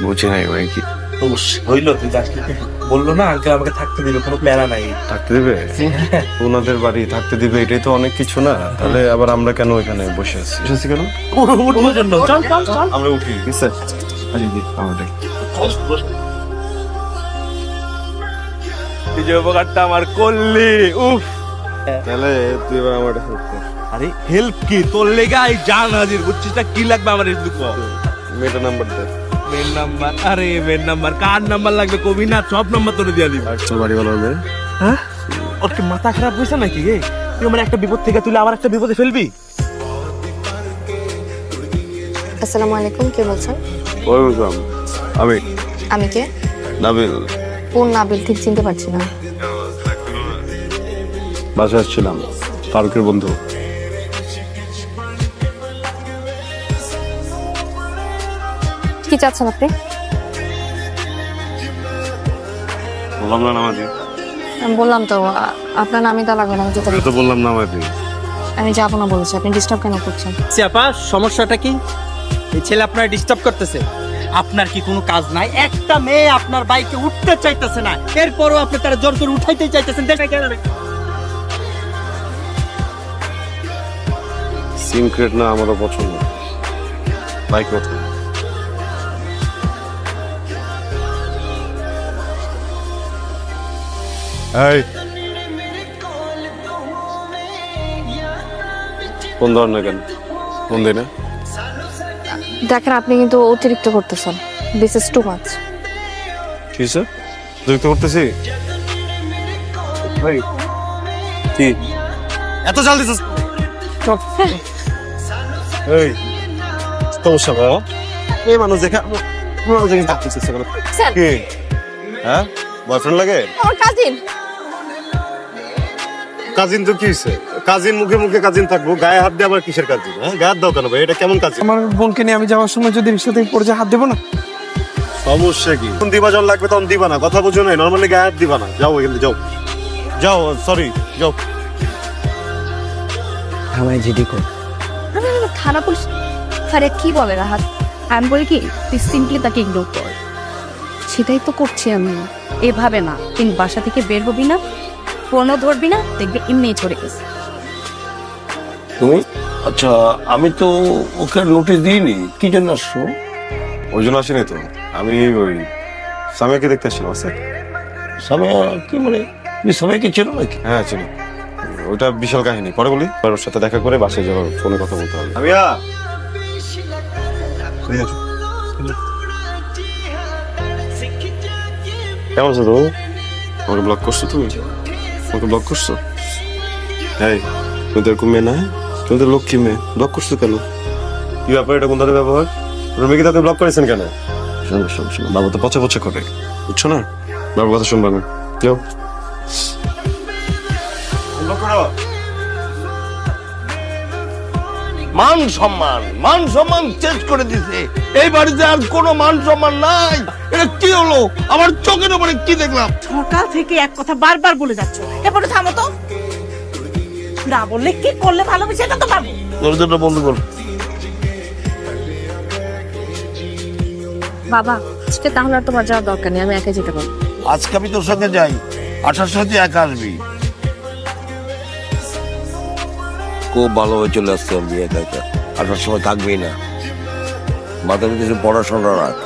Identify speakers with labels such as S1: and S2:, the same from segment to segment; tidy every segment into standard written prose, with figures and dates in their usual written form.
S1: বুঝি নাই ভাই কি
S2: হইলো তুই যাস বললো না আঙ্কেল আমাকে থাকতে দিবে, কোনো প্ল্যান নাই।
S1: থাকতে দিবে? ওনাদের বাড়ি থাকতে দিবে, এটাই তো অনেক কিছু না। তাহলে আবার আমরা কেন এখানে বসে আছি? কেন
S2: উঠবার জন্য চল চল চল
S1: আমরা উঠি। আমাদের
S2: এই যে উপকারটা আমার করলি, উফ।
S1: তাহলে তুই এবার আমার হেল্প কর।
S2: আরে হেল্প কি তোর লেগাই জান হাজির, বুঝছিস না কি লাগবে আমার? একটু কর।
S1: মেয়েটার নাম্বার দে।
S2: Main number? আরে মেন নাম্বার কার নাম্বার লাগবে কবি না, সব নাম্বার তোরে দিয়ে দিবি।
S1: তোর বাড়ি ভালো হবে?
S2: হ্যাঁ, ওর কি মাথা খারাপ হয়েছে নাকি রে? তুই আমার একটা বিপদ থেকে তুলে আবার একটা বিপদে ফেলবি?
S3: আসসালামু আলাইকুম, কে বলছেন?
S1: ওয়েলকাম।
S3: আমি কে?
S1: নাবিল।
S3: কোন নাবিল ঠিক চিনতে পারছি না।
S1: বাসায় আসছিলাম, ফারুকের বন্ধু।
S3: কি চাচ্ছেন আপনি?
S1: বললাম না নামাজি।
S3: আমি বললাম তো আপনার নামই তা লাগবে না, আমি যেতে
S1: আমি তো বললাম নামাজি।
S3: আমি যাবো না বলেছি, আপনি ডিস্টার্ব কেন করছেন?
S4: আপা সমস্যাটা কি? এই ছেলে আপনার ডিস্টার্ব করতেছে। আপনার কি কোনো কাজ নাই? একটা মেয়ে আপনার বাইকে উঠতে চাইতেছে না, এরপরও আপনি তারা জোর করে উঠাইতে চাইতেছেন।
S1: সিক্রেট না আমারও পছন্দ। বাইক মতো এই ফোন ধর না কেন? ফোন দে না।
S3: দেখেন আপনি কিন্তু অতিরিক্ত করতেছেন, দিস ইজ টু মাচ।
S1: কি স্যার অতিরিক্ত করতেছি? ভাই কি এত চাল দিছিস? এই সমস্যা ভাই, এই মানুষ দেখে কি? হ্যাঁ বয়ফ্রেন্ড লাগে?
S3: আমার কাজিন।
S1: কাজিন তো কি হয়েছে? কাজিন মুখে মুখে কাজিন থাকবো, গায়ে হাত দিয়ে আবার কিসের কাজিন? হ্যাঁ গায়ে হাত দাও কেন ভাই? এটা কেমন কাজিন?
S5: আমার বোনকে নিয়ে আমি যাওয়ার সময় যদি রিক্সা থেকে পড়ে হাত দেবো না?
S1: সমস্যা কি? কোন দিবা জল লাগবে তখন দিবা না, কথা বুঝো না, নরমালি গায়ে হাত দিবা না। যাও এখানে যাও, যাও সরি যাও।
S4: আমায় জিডি কর।
S3: থানা পুলিশ আরে কি বলে রাহাত? আমি বলি কি তুই সিম্পলি তাকে ইগনোর কর। সেটাই তো করছি আমি। এভাবে না, তুই বাসা থেকে বের হবি না, ফোনও ধরবি না, দেখবি এমনিই চলে গেছে।
S6: তুমি? আচ্ছা আমি তো ওকে নোটিশ দিইনি, কি জন্য আসছো?
S1: ওই জন্য আসিনি তো, আমি ওই সামিয়াকে দেখতে আসছিলাম। আছে
S6: সামিয়া কি মানে? তুমি সামিয়াকে চেনো নাকি?
S1: হ্যাঁ চিনি, ওটা বিশাল কাহিনী, পরে বলি। ওর সাথে দেখা করে বাসায় যাবো, ফোনে কথা বলতে হবে। সামিয়া কেমন আছো তুমি? আমাকে ব্লক করছো তুমি? আমাকে ব্লক করছো? এই তুমি তো এরকম মেয়ে না, তুমি তো লক্ষ্মী মেয়ে, ব্লক করছো কেন? কি ব্যাপার, এটা কোন ধরনের ব্যবহার? রুমিকে আপনি ব্লক করেছেন কেন? শোনো বাবা তো পচা পচা করে, বুঝছো না? বাবার কথা শুনবা না, যাও।
S6: মান সম্মান চেঞ্জ করে দিছে। এই বাড়িতে আর কোনো মান সম্মান নাই। এটা কি হলো? আমার চোখের উপরে কি দেখলাম?
S7: সকাল থেকে এক কথা বারবার বলে যাচ্ছ, এরপরে থামো তো। না বললে কি করলে ভালো হবে সেটা তো পারবো।
S6: দরজাটা বন্ধ কর।
S3: বাবা আজকে তাহলে আর তোমার যাওয়ার দরকার নেই, আমি একাই যেতে পারবো।
S6: আজকে আমি তোর সঙ্গে যাই, আসার সময় তুই একা আসবি। খুব ভালো হয়ে চলে আসছে আমি একা একা, আসার সময় থাকবেই না। মাথার কিছু পড়াশোনা রাখ,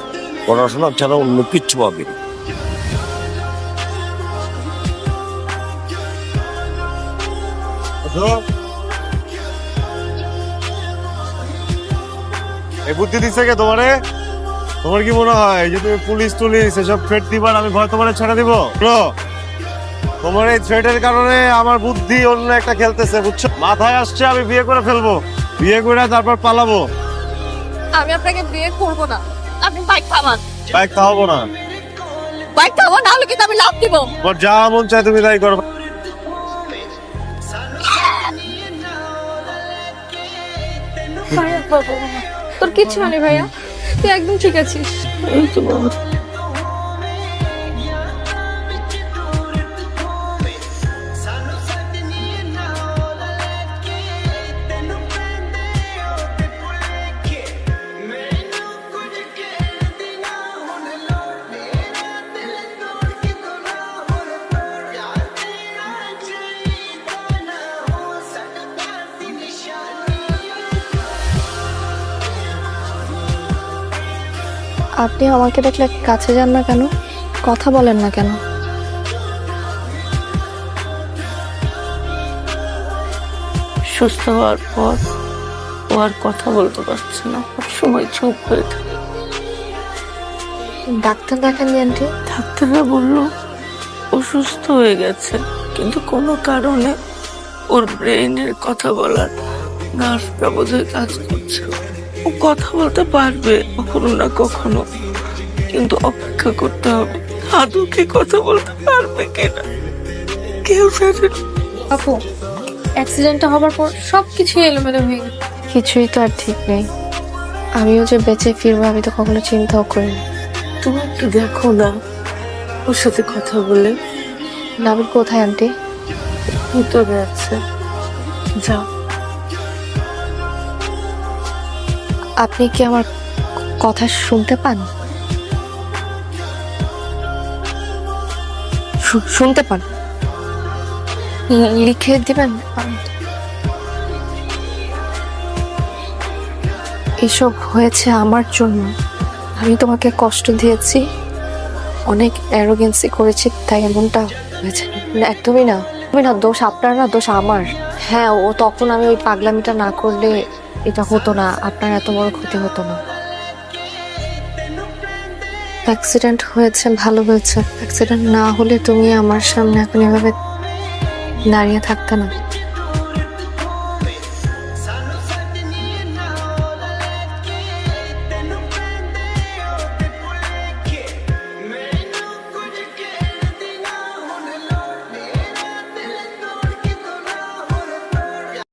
S6: পড়াশোনা ছাড়া অন্য কিচ্ছু পাবি না।
S1: এই বুদ্ধি দিচ্ছে কে তোমারে? তোমার কি মনে হয় যে তুমি পুলিশ টুলিশ এসব থ্রেট দিবা আমি ভয় তোমারে ছেড়ে দিব? তোমার এই থ্রেটের কারণে আমার বুদ্ধি অন্য একটা খেলতেছে, বুঝছো? মাথায় আসছে আমি বিয়ে করে ফেলবো, বিয়ে করে তারপর পালাবো।
S3: আমি আপনাকে বিয়ে করব না, আপনি বাইক থামান।
S1: বাইক খাওয়াবো না?
S3: বাইক থামান, না হলে কিন্তু আমি লাভ দিব।
S1: তোমার যা মন চায় তুমি তাই করো।
S3: তোর কিচ্ছু হয়নি ভাইয়া, তুই একদম ঠিক আছিস?
S8: এই তো বাবা।
S3: আপনি আমাকে দেখলে কাছে যান না কেন? কথা বলেন না কেন?
S8: সুস্থ হওয়ার পর ও আর কথা বলতে পারছে না, সব সময় চুপ হয়ে থাকে।
S3: ডাক্তার দেখান আন্টি?
S8: ডাক্তাররা বলল ও সুস্থ হয়ে গেছে, কিন্তু কোনো কারণে ওর ব্রেইনের কথা বলার নার্ভটা বোধহয় কাজ করছে। ও কথা বলতে পারবে কখনো না কখনো, কিন্তু অপেক্ষা করতে হবে। আদৌ কি কথা বলতে পারবে কিনা কেউ জানে না।
S3: আপু, অ্যাক্সিডেন্টটা হবার পর সবকিছু এলোমেলো হয়ে গেল। কিছুই তো আর ঠিক নেই। আমিও যে বেঁচে ফিরবো আমি তো কখনো চিন্তাও করিনি।
S8: তুমি একটু দেখো না ওর সাথে কথা বলে।
S3: নাবিল কোথায় আন্টি?
S8: ভিতরে আছে, যাও।
S3: আপনি কি আমার কথা শুনতে পান? শুনতে পান? লিখে দিবেন? এসব হয়েছে আমার জন্য। আমি তোমাকে কষ্ট দিয়েছি, অনেক অ্যারোগেন্সি করেছি, তাই এমনটা হয়েছে। না, একদমই না। তুমি না, দোষ আপনার না, দোষ আমার। হ্যাঁ, ও তখন আমি ওই পাগলামিটা না করলে এটা হতো না, আপনার এত বড় ক্ষতি হতো না। অ্যাক্সিডেন্ট হয়েছে, ভালো হয়েছে। অ্যাক্সিডেন্ট না হলে তুমি আমার সামনে এখন এভাবে দাঁড়িয়ে থাকতে না।